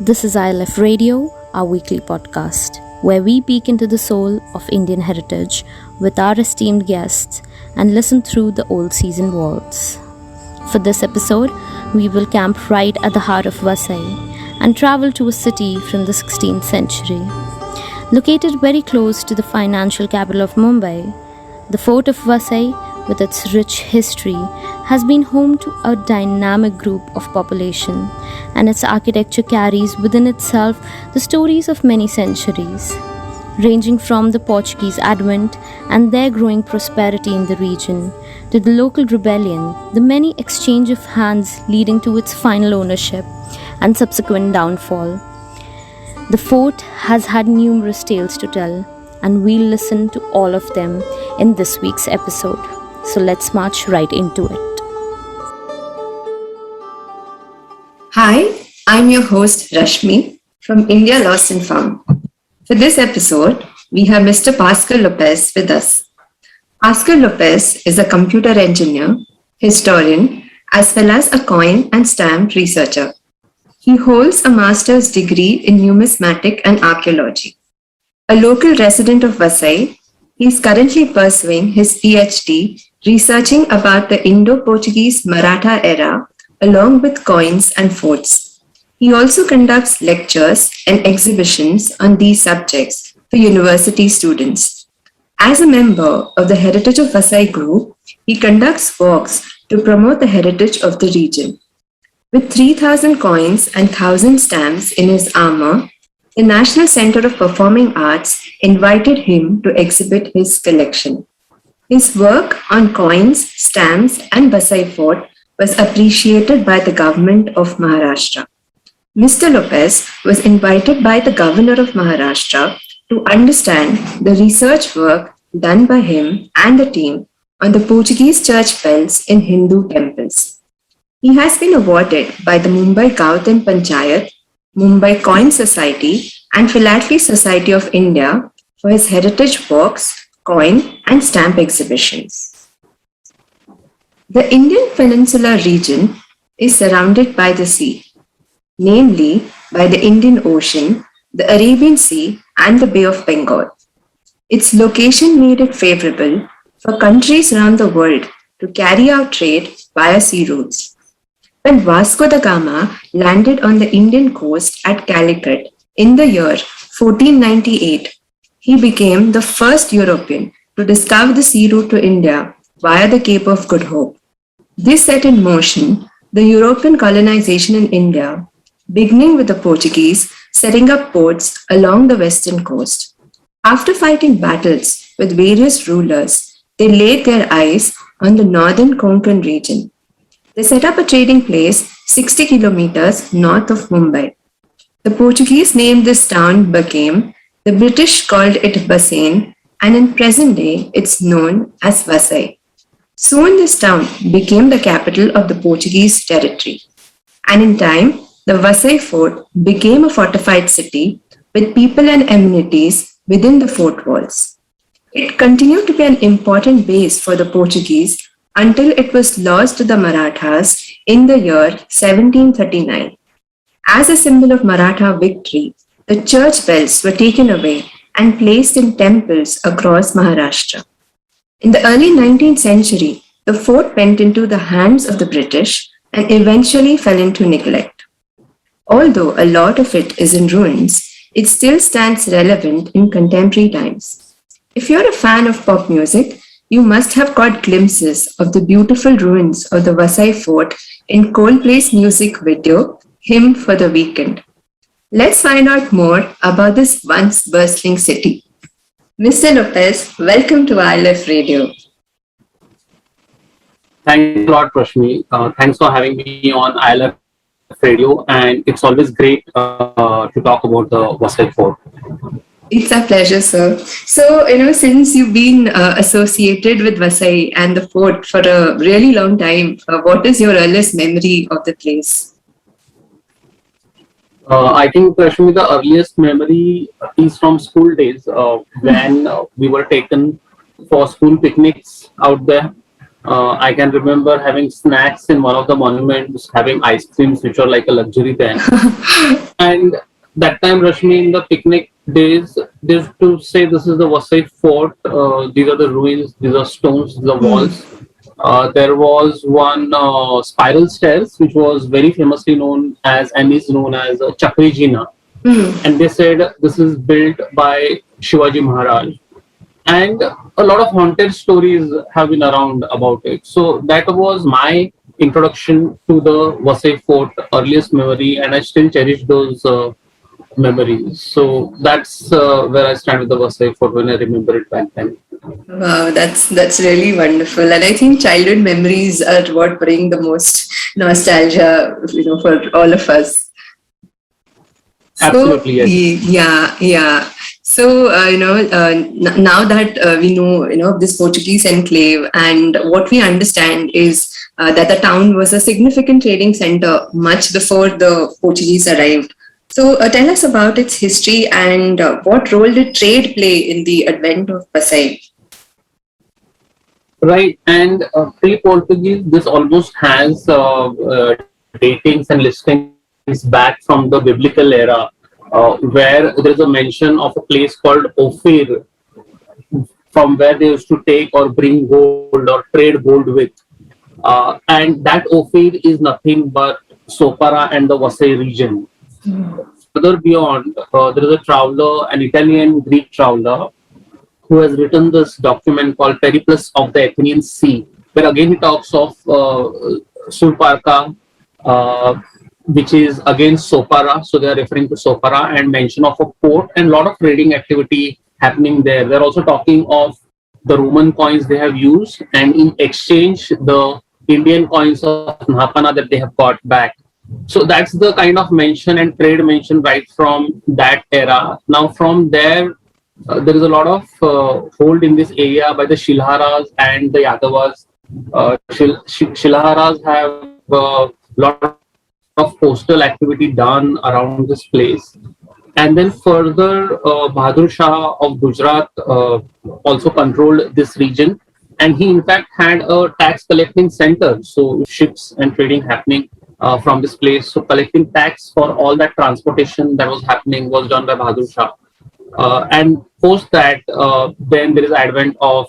This is ILF Radio, our weekly podcast, where we peek into the soul of Indian heritage with our esteemed guests and listen through the old seasoned walls. For this episode, we will camp right at the heart of Vasai and travel to a city from the 16th century. Located very close to the financial capital of Mumbai, the fort of Vasai, with its rich history, has been home to a dynamic group of population, and its architecture carries within itself the stories of many centuries, ranging from the Portuguese advent and their growing prosperity in the region to the local rebellion, the many exchange of hands leading to its final ownership and subsequent downfall. The fort has had numerous tales to tell, and we'll listen to all of them in this week's episode. So let's march right into it. Hi, I'm your host Rashmi from India Lost and Found. For this episode, we have Mr. Pascal Lopez with us. Pascal Lopez is a computer engineer, historian, as well as a coin and stamp researcher. He holds a master's degree in numismatic and archaeology. A local resident of Vasai, he is currently pursuing his PhD researching about the Indo-Portuguese Maratha era along with coins and forts. He also conducts lectures and exhibitions on these subjects for university students. As a member of the Heritage of Vasai group, he conducts walks to promote the heritage of the region. With 3,000 coins and 1,000 stamps in his armor, the National Center of Performing Arts invited him to exhibit his collection. His work on coins, stamps, and Vasai Fort was appreciated by the government of Maharashtra. Mr. Lopez was invited by the governor of Maharashtra to understand the research work done by him and the team on the Portuguese church bells in Hindu temples. He has been awarded by the Mumbai Gautam Panchayat, Mumbai Coin Society, and Philately Society of India for his heritage walks, coin, and stamp exhibitions. The Indian Peninsular region is surrounded by the sea, namely by the Indian Ocean, the Arabian Sea, and the Bay of Bengal. Its location made it favorable for countries around the world to carry out trade via sea routes. When Vasco da Gama landed on the Indian coast at Calicut in the year 1498, he became the first European to discover the sea route to India via the Cape of Good Hope. This set in motion the European colonization in India, beginning with the Portuguese setting up ports along the western coast. After fighting battles with various rulers, they laid their eyes on the northern Konkan region. They set up a trading place 60 kilometers north of Mumbai. The Portuguese named this town Bakem, the British called it Bassein, and in present day it's known as Vasai. Soon this town became the capital of the Portuguese territory, and in time the Vasai fort became a fortified city with people and amenities within the fort walls. It continued to be an important base for the Portuguese until it was lost to the Marathas in the year 1739. As a symbol of Maratha victory, the church bells were taken away and placed in temples across Maharashtra. In the early 19th century, the fort went into the hands of the British and eventually fell into neglect. Although a lot of it is in ruins, it still stands relevant in contemporary times. If you're a fan of pop music, you must have caught glimpses of the beautiful ruins of the Vasai fort in Coldplay's music video, Hymn for the Weekend. Let's find out more about this once bustling city. Mr. Lopez, welcome to ILF Radio. Thanks a lot, Rashmi. Thanks for having me on ILF Radio, and it's always great to talk about the Vasai Fort. It's a pleasure, sir. So, since you've been associated with Vasai and the fort for a really long time, what is your earliest memory of the place? I think, Rashmi, the earliest memory is from school days when we were taken for school picnics out there. I can remember having snacks in one of the monuments, having ice creams, which were like a luxury then. And that time, Rashmi, in the picnic days, they used to say this is the Vasai Fort. These are the ruins. These are stones. These are walls. There was one spiral stairs, which was very famously known as and is known as Chakri Jina. And they said this is built by Shivaji Maharaj. And a lot of haunted stories have been around about it. So that was my introduction to the Vasai Fort, earliest memory, and I still cherish those memories. So that's where I stand with the Vasai Fort when I remember it back then. Wow, that's really wonderful. And I think childhood memories are what bring the most nostalgia, for all of us. Absolutely, yes. Yeah. So, now that we know, of this Portuguese enclave, and what we understand is that the town was a significant trading center much before the Portuguese arrived. So, tell us about its history and what role did trade play in the advent of Pasai? Right, and pre-Portuguese, this almost has datings and listings back from the biblical era, where there is a mention of a place called Ophir, from where they used to take or bring gold or trade gold with. And that Ophir is nothing but Sopara and the Vasai region. Further beyond, there is a traveler, an Italian Greek traveler, who has written this document called Periplus of the Athenian Sea, where again he talks of Sulparka, which is again Sopara, so they are referring to Sopara, and mention of a port and a lot of trading activity happening there. They're also talking of the Roman coins they have used, and in exchange, the Indian coins of Nahapana that they have got back. So that's the kind of mention and trade mention right from that era. Now from there, there is a lot of hold in this area by the Shilharas and the Yadavas. Shilharas have a lot of postal activity done around this place. And then further, Bahadur Shah of Gujarat also controlled this region. And he in fact had a tax collecting center. So ships and trading happening from this place. So collecting tax for all that transportation that was happening was done by Bahadur Shah. And post that, then there is advent of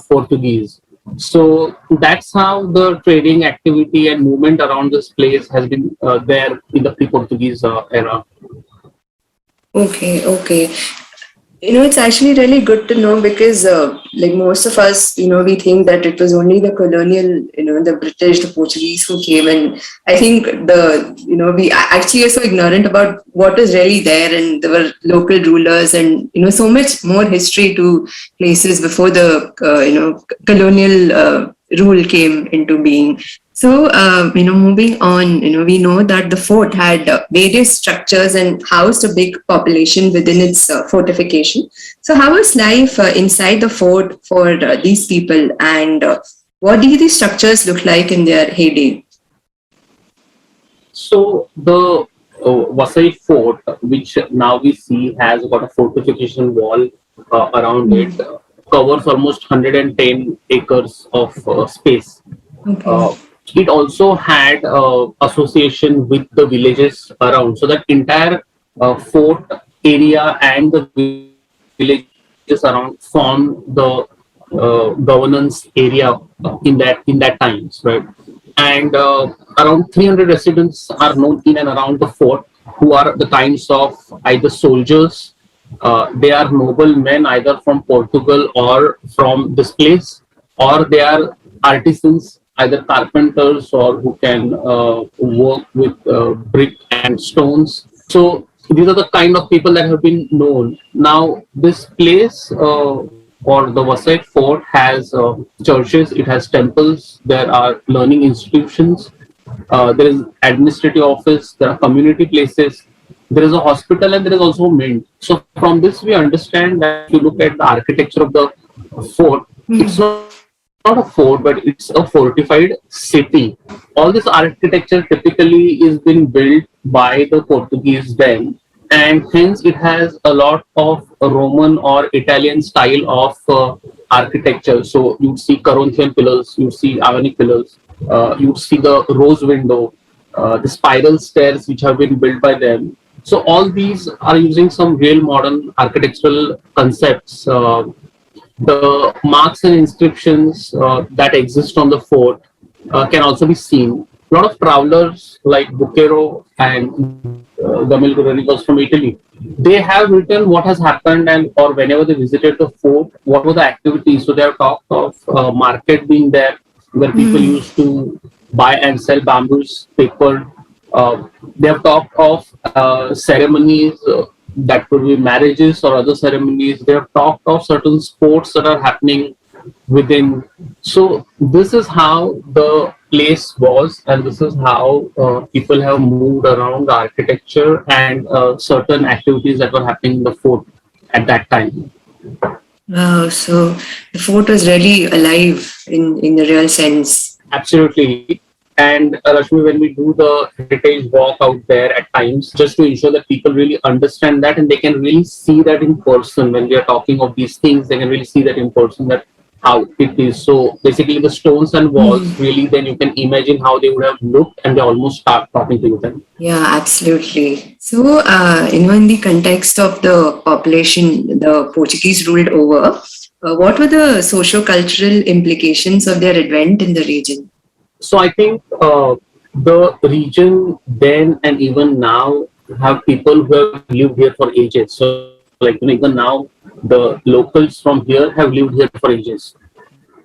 Portuguese. So that's how the trading activity and movement around this place has been there in the pre-Portuguese era. Okay. It's actually really good to know because, like most of us, we think that it was only the colonial, the British, the Portuguese who came, and I think we actually are so ignorant about what is really there, and there were local rulers, and so much more history to places before the colonial rule came into being. So, moving on, we know that the fort had various structures and housed a big population within its fortification. So, how was life inside the fort for these people, and what did these structures look like in their heyday? So, the Vasai fort, which now we see has got a fortification wall around it, covers almost 110 acres of space. Okay. It also had association with the villages around, so that entire fort area and the villages around form the governance area in that times, right? And around 300 residents are known in and around the fort, who are the kinds of either soldiers, they are noblemen either from Portugal or from this place, or they are artisans, either carpenters or who can work with brick and stones. So these are the kind of people that have been known. Now this place or the Vasai fort has churches, it has temples, there are learning institutions, there is administrative office, there are community places, there is a hospital, and there is also a mint. So from this we understand that if you look at the architecture of the fort, it's not a fort, but it's a fortified city. All this architecture typically is been built by the Portuguese then, and hence it has a lot of Roman or Italian style of architecture. So you'd see Corinthian pillars, you'd see Ionic pillars, you'd see the rose window, the spiral stairs which have been built by them. So all these are using some real modern architectural concepts. The marks and inscriptions that exist on the fort can also be seen. A lot of travelers like Bucero and Gamil Gurani from Italy, they have written what has happened and or whenever they visited the fort, what were the activities. So they have talked of market being there where people used to buy and sell bamboos, paper. They have talked of ceremonies that could be marriages or other ceremonies. They have talked of certain sports that are happening within. So this is how the place was, and this is how people have moved around the architecture and certain activities that were happening in the fort at that time. Wow, so the fort was really alive in the real sense. Absolutely. And Rashmi, when we do the heritage walk out there at times, just to ensure that people really understand that and they can really see that in person when we are talking of these things, they can really see that in person, that how it is. So basically the stones and walls, really then you can imagine how they would have looked and they almost start talking to you then. Yeah, absolutely. So, in the context of the population the Portuguese ruled over, what were the socio-cultural implications of their advent in the region? So I think the region then and even now have people who have lived here for ages. So like even now, the locals from here have lived here for ages.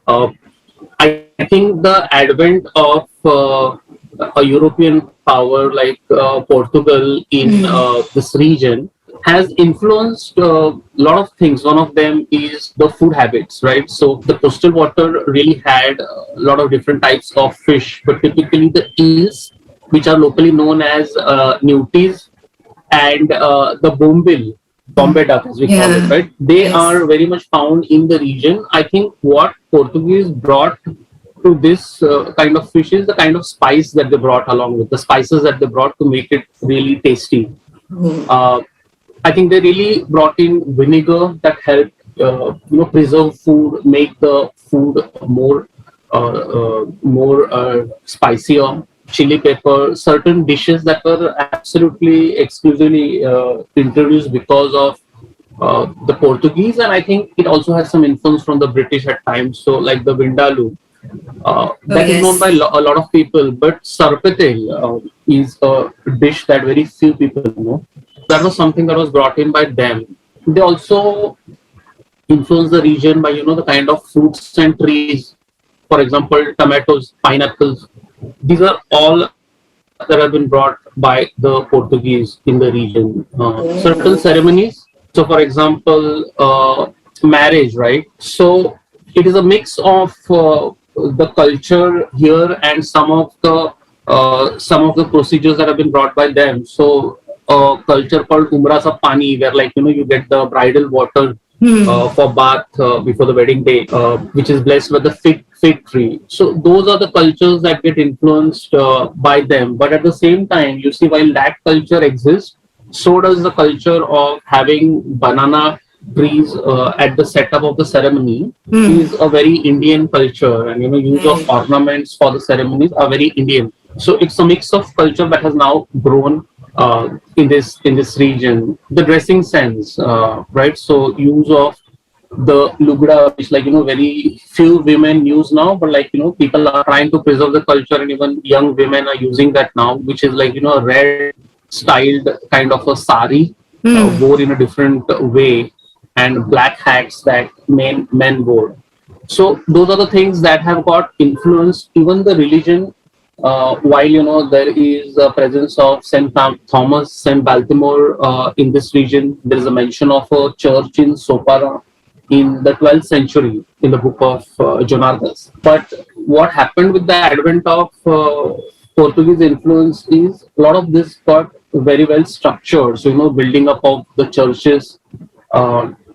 I think the advent of a European power like Portugal in this region has influenced a lot of things. One of them is the food habits, right? So the coastal water really had a lot of different types of fish, but typically the eels, which are locally known as newties, and the Bombay duck as we call it, right? They are very much found in the region. I think what Portuguese brought to this kind of fish is the kind of spice that they brought along with, the spices that they brought to make it really tasty. I think they really brought in vinegar that helped, preserve food, make the food more spicier. Chili pepper, certain dishes that were absolutely exclusively introduced because of the Portuguese, and I think it also has some influence from the British at times. So, like the vindaloo, that is known by a lot of people, but sarpatel is a dish that very few people know. That was something that was brought in by them. They also influenced the region by the kind of fruits and trees. For example, tomatoes, pineapples. These are all that have been brought by the Portuguese in the region. Certain ceremonies. So, for example, marriage, right? So, it is a mix of the culture here and some of the procedures that have been brought by them. So, a culture called Umra Sa Pani, where you get the bridal water for bath before the wedding day, which is blessed with the fig tree. So those are the cultures that get influenced by them. But at the same time, you see, while that culture exists, so does the culture of having banana trees at the setup of the ceremony is a very Indian culture, and use of ornaments for the ceremonies are very Indian. So it's a mix of culture that has now grown in this region. The dressing sense, right? So use of the lugda, which very few women use now, but people are trying to preserve the culture, and even young women are using that now, which is a red styled kind of a sari wore in a different way, and black hats that men wore. So those are the things that have got influenced even the religion. While there is a presence of Saint Thomas, Saint Baltimore in this region, there is a mention of a church in Sopara in the 12th century in the book of Jonardas. But what happened with the advent of Portuguese influence is a lot of this got very well structured. So building up of the churches,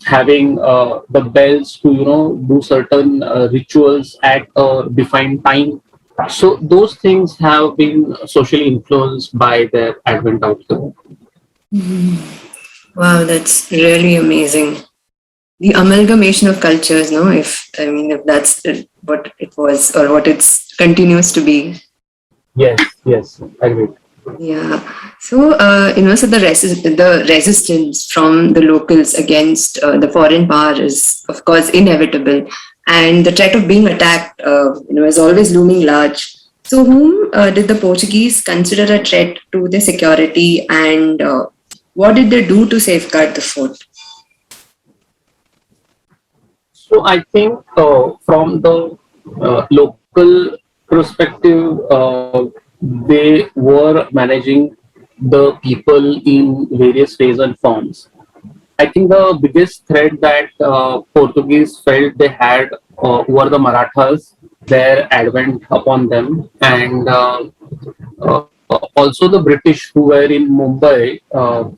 having the bells to do certain rituals at a defined time. So those things have been socially influenced by their advent out there. Wow, that's really amazing. the amalgamation of cultures, no? If that's what it was or what it continues to be. Yes, agreed. Yeah. So, so the resistance from the locals against the foreign power is, of course, inevitable, and the threat of being attacked, is always looming large. So, whom did the Portuguese consider a threat to their security, and what did they do to safeguard the fort? So I think from the local perspective, they were managing the people in various ways and forms. I think the biggest threat that Portuguese felt they had were the Marathas, their advent upon them, and also the British who were in Mumbai.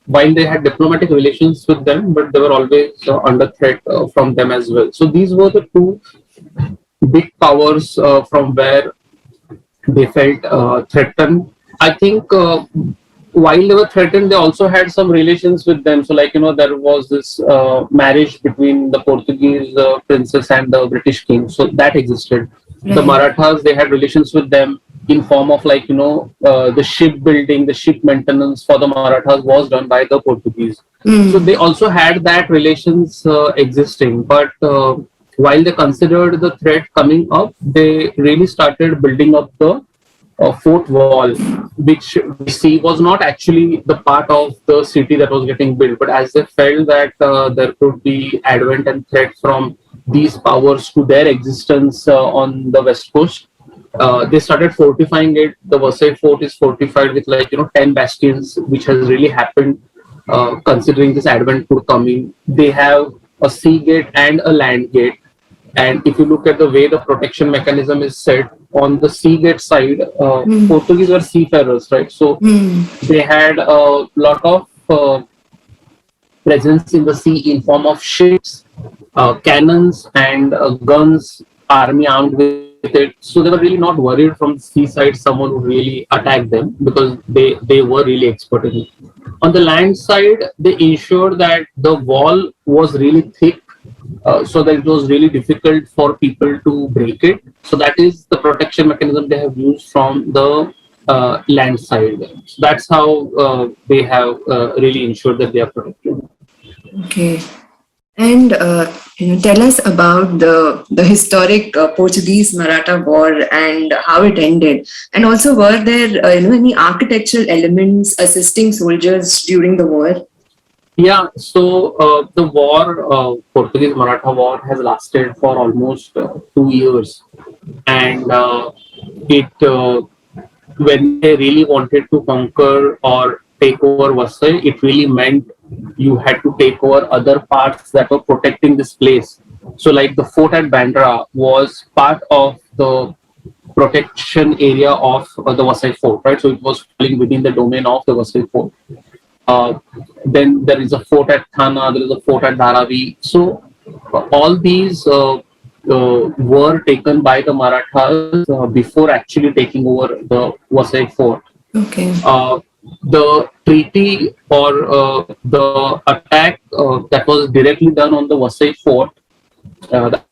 While they had diplomatic relations with them, but they were always under threat from them as well. So these were the two big powers from where they felt threatened. I think while they were threatened, they also had some relations with them. So, like, there was this marriage between the Portuguese princess and the British king. So that existed. The Marathas, they had relations with them in form of, like, the shipbuilding, the ship maintenance for the Marathas was done by the Portuguese. So they also had that relations existing. But while they considered the threat coming up, they really started building up the fort wall, which we see was not actually the part of the city that was getting built, but as they felt that there could be advent and threat from these powers to their existence on the west coast, they started fortifying it. The Versailles fort is fortified with, like, 10 bastions, which has really happened considering this advent could come in. They have a sea gate and a land gate. And if you look at the way the protection mechanism is set on the sea gate side, Portuguese were seafarers, right? So they had a lot of presence in the sea in form of ships, cannons, and guns, army armed with it. So they were really not worried from the seaside someone would really attack them because they were really expert in it. On the land side, they ensured that the wall was really thick, so that it was really difficult for people to break it. So that is the protection mechanism they have used from the land side. So that's how they have really ensured that they are protected. Okay. And tell us about the historic Portuguese Maratha War and how it ended. And also, were there any architectural elements assisting soldiers during the war? Yeah, so the war, Portuguese Maratha War, has lasted for almost 2 years, and when they really wanted to conquer or take over Versailles, it really meant you had to take over other parts that were protecting this place. So, like, the fort at Bandra was part of the protection area of the Versailles fort, right? So it was falling within the domain of the Versailles fort. Then there is a fort at Thana, there is a fort at Dharavi. So all these were taken by the Marathas before actually taking over the Versailles fort. Okay. The treaty or the attack that was directly done on the Versailles fort, the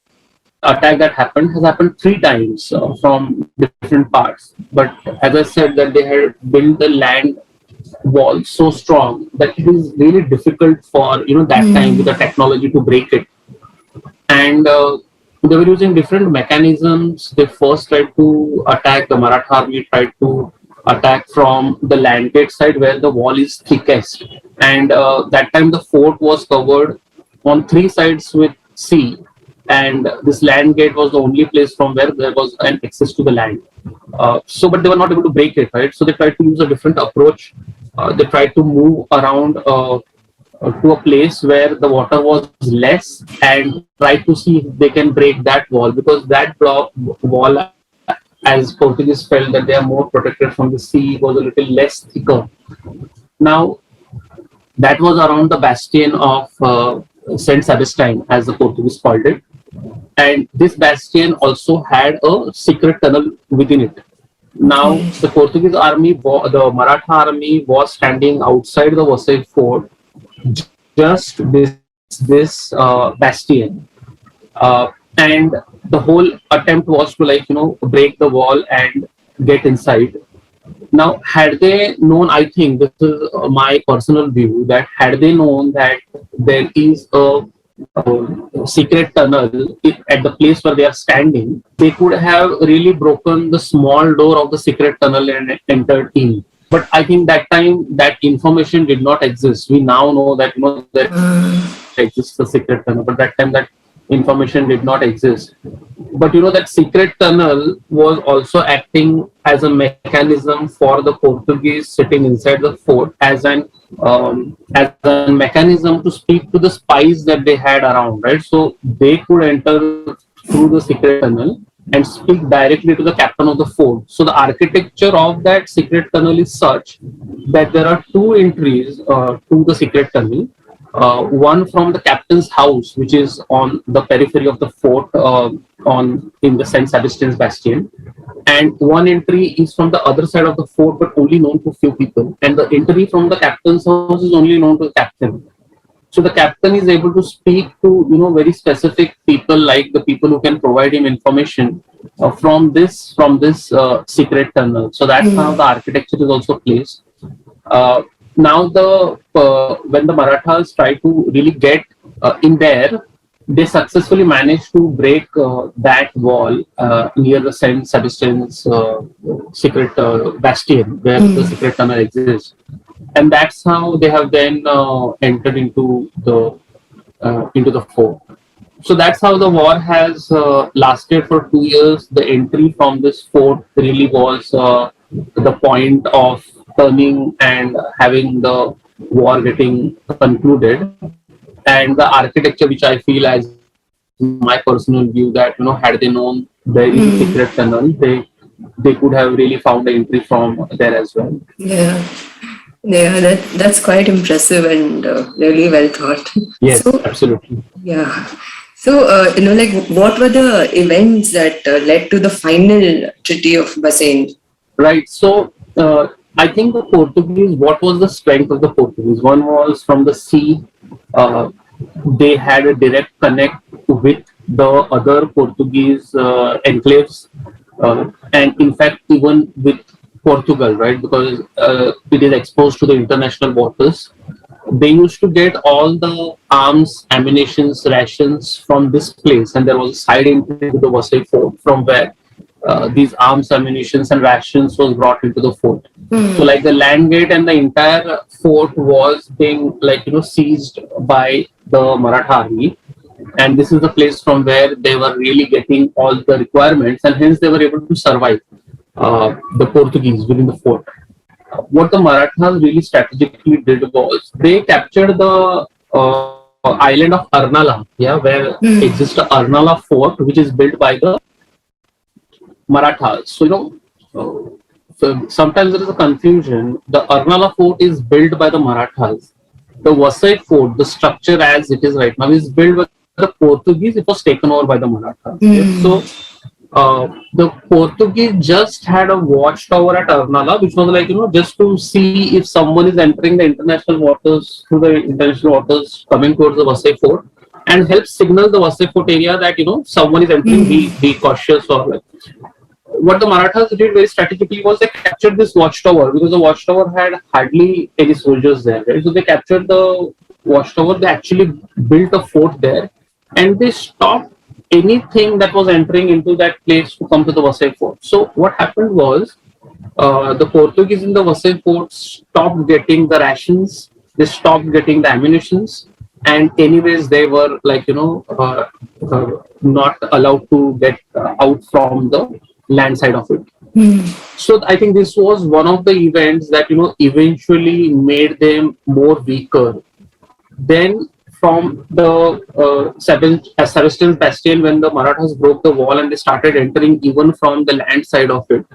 attack that happened has happened 3 times from different parts. But as I said, that they had built the land wall so strong that it is really difficult for that time with the technology to break it. And they were using different mechanisms. They first tried to attack, the Maratha army tried to attack from the land gate side where the wall is thickest, and that time the fort was covered on 3 sides with sea, and this land gate was the only place from where there was an access to the land. But they were not able to break it, right? So they tried to use a different approach. They tried to move around to a place where the water was less and try to see if they can break that wall, because that wall, as Portuguese felt that they are more protected from the sea, was a little less thicker. Now, that was around the bastion of Saint Sebastian, as the Portuguese called it. And this bastion also had a secret tunnel within it. Now, the Portuguese army, the Maratha army, was standing outside the Versailles fort, just beside this bastion, and the whole attempt was to break the wall and get inside. Now, had they known, I think this is my personal view, that had they known that there is a secret tunnel at the place where they are standing, they could have really broken the small door of the secret tunnel and entered in. But I think that time that information did not exist. We now know that there exists a secret tunnel, but that time that information did not exist. But that secret tunnel was also acting as a mechanism for the Portuguese sitting inside the fort, as a mechanism to speak to the spies that they had around, right? So they could enter through the secret tunnel and speak directly to the captain of the fort. So the architecture of that secret tunnel is such that there are two entries to the secret tunnel. One from the captain's house, which is on the periphery of the fort, in the Saint Sebastian's bastion, and one entry is from the other side of the fort, but only known to few people. And the entry from the captain's house is only known to the captain. So the captain is able to speak to very specific people, like the people who can provide him information from this secret tunnel. So that's how the architecture is also placed. Now when the Marathas try to really get in there, they successfully managed to break that wall near the Saint Sebastian's secret bastion, where the secret tunnel exists, and that's how they have then entered into the fort. So that's how the war has lasted for 2 years. The entry from this fort really was the point of turning and having the war getting concluded. And the architecture, which I feel as my personal view, that had they known there is a secret tunnel, they could have really found an entry from there as well. Yeah, that's quite impressive and really well thought. Yes, so, absolutely. Yeah. So, what were the events that led to the final Treaty of Bassein? Right. So, I think the Portuguese, what was the strength of the Portuguese? One was from the sea. They had a direct connect with the other Portuguese enclaves, and in fact, even with Portugal, right? Because it is exposed to the international waters. They used to get all the arms, ammunitions, rations from this place, and there was a side entry to the Vasai fort from where these arms, ammunitions, and rations was brought into the fort. So, like the land gate and the entire fort was being seized by the Maratha army, and this is the place from where they were really getting all the requirements, and hence they were able to survive the Portuguese within the fort. What the Marathas really strategically did was they captured the island of Arnala, where exists the Arnala fort, which is built by the Marathas. So so sometimes there is a confusion. The Arnala fort is built by the Marathas. The Vasai fort, the structure as it is right now, is built by the Portuguese. It was taken over by the Marathas. So the Portuguese just had a watchtower at Arnala, which was just to see if someone is entering the international waters through the international waters coming towards the Vasai fort, and help signal the Vasai fort area that someone is entering. Be cautious. Or what the Marathas did very strategically was they captured this watchtower, because the watchtower had hardly any soldiers there, right? So they captured the watchtower. They actually built a fort there, and they stopped anything that was entering into that place to come to the Vasai fort. So what happened was the Portuguese in the Vasai fort stopped getting the rations, they stopped getting the ammunitions, and anyways they were not allowed to get out from the land side of it. So I think this was one of the events that eventually made them more weaker. Then from the Sebastian's bastion, when the Marathas broke the wall and they started entering even from the land side of it,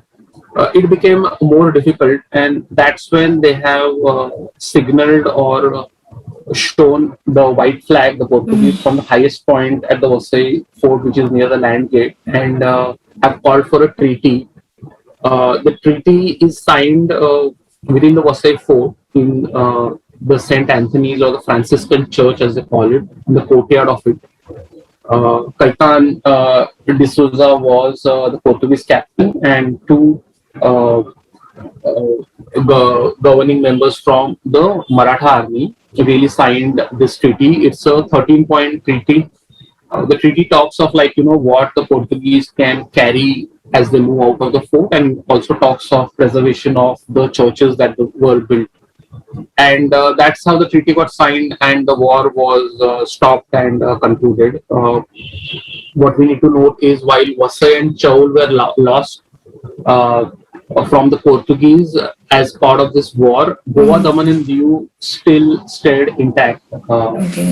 it became more difficult, and that's when they have signaled or shown the white flag, the Portuguese, from the highest point at the Vasai fort, which is near the land gate, and have called for a treaty. The treaty is signed within the Vasai fort in the St. Anthony's or the Franciscan Church, as they call it, in the courtyard of it. Caetan D'Souza was the Portuguese captain, and two governing members from the Maratha army really signed this treaty. It's a 13-point treaty. The treaty talks of what the Portuguese can carry as they move out of the fort, and also talks of preservation of the churches that were built. And that's how the treaty got signed, and the war was stopped and concluded. What we need to note is, while Vasai and Chaul were lost from the Portuguese as part of this war, Goa, Daman and Diu still stayed intact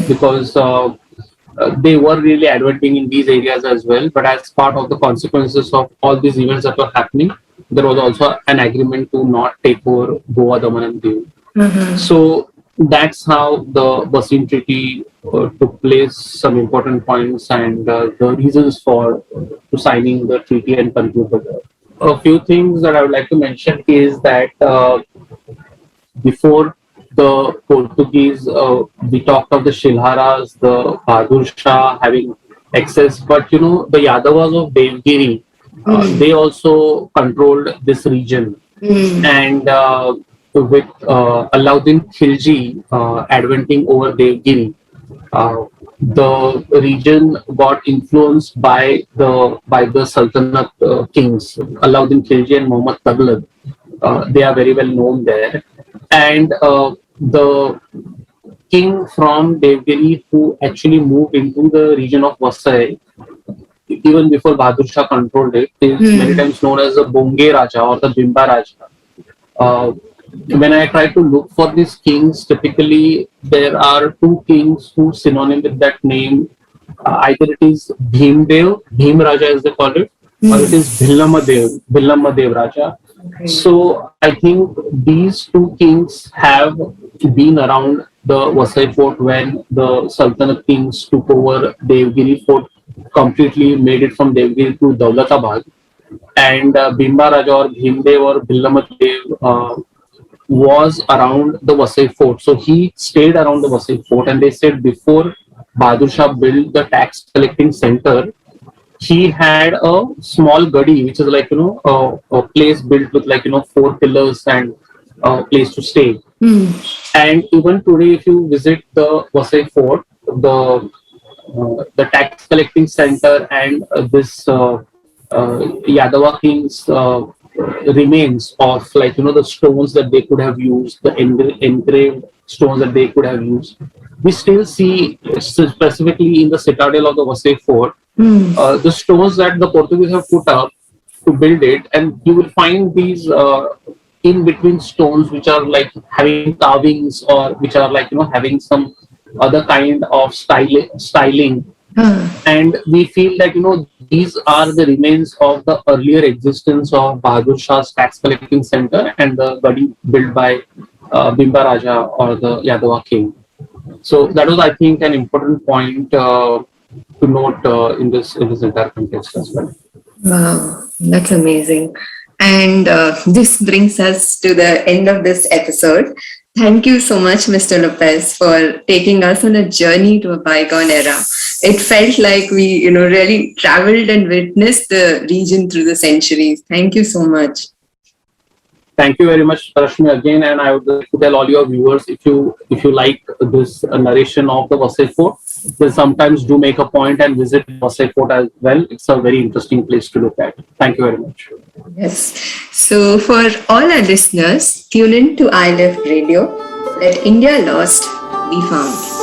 because they were really advancing in these areas as well. But as part of the consequences of all these events that were happening, there was also an agreement to not take over Goa, Daman and Diu. So that's how the Bassein Treaty took place, some important points and the reasons for signing the treaty and concluding the war. A few things that I would like to mention is that before the Portuguese, we talked of the Shilharas, the Bahadur Shah having access, but the Yadavas of Devgiri, they also controlled this region. And with Alauddin Khilji advancing over Devgiri, the region got influenced by the Sultanate kings, Alauddin Khilji and Muhammad Taghlib. They are very well known there. And the king from Devgiri who actually moved into the region of Vasai, even before Bahadur Shah controlled it, is many times known as the Bonge Raja or the Bimba Raja. When I try to look for these kings, typically there are two kings who synonym with that name. Either it is Bhimdev, Bhim Raja as they call it, or it is Bhillamadev Raja. So I think these two kings have been around the Vasai fort when the Sultanate kings took over Devgiri fort, completely made it from Devgiri to Daulatabad. And Bimba Raja or Bhimdev or Bhillamadev was around the Vasai fort. So he stayed around the Vasai fort, and they said before Bahadur Shah built the tax collecting center, he had a small gadi, which is a place built with 4 pillars and a place to stay. And even today, if you visit the Vasai fort, the tax collecting center and this Yadava king's remains of the stones that they could have used, the engraved stones that they could have used, we still see specifically in the citadel of the Vasai fort the stones that the Portuguese have put up to build it, and you will find these in between stones which are having carvings, or which are having some other kind of styling. And we feel that these are the remains of the earlier existence of Bahadur Shah's tax collecting center and the gadi built by Bimba Raja or the Yadava king. So that was, I think, an important point to note in this entire context as well. Wow, that's amazing. And this brings us to the end of this episode. Thank you so much, Mr. Lopez, for taking us on a journey to a bygone era. It felt like we, really traveled and witnessed the region through the centuries. Thank you so much. Thank you very much, Rashmi, again. And I would like to tell all your viewers, if you like this narration of the Vasai fort, then sometimes do make a point and visit Vasai fort as well. It's a very interesting place to look at. Thank you very much. Yes. So for all our listeners, tune in to iLift Radio. Let India Lost be found.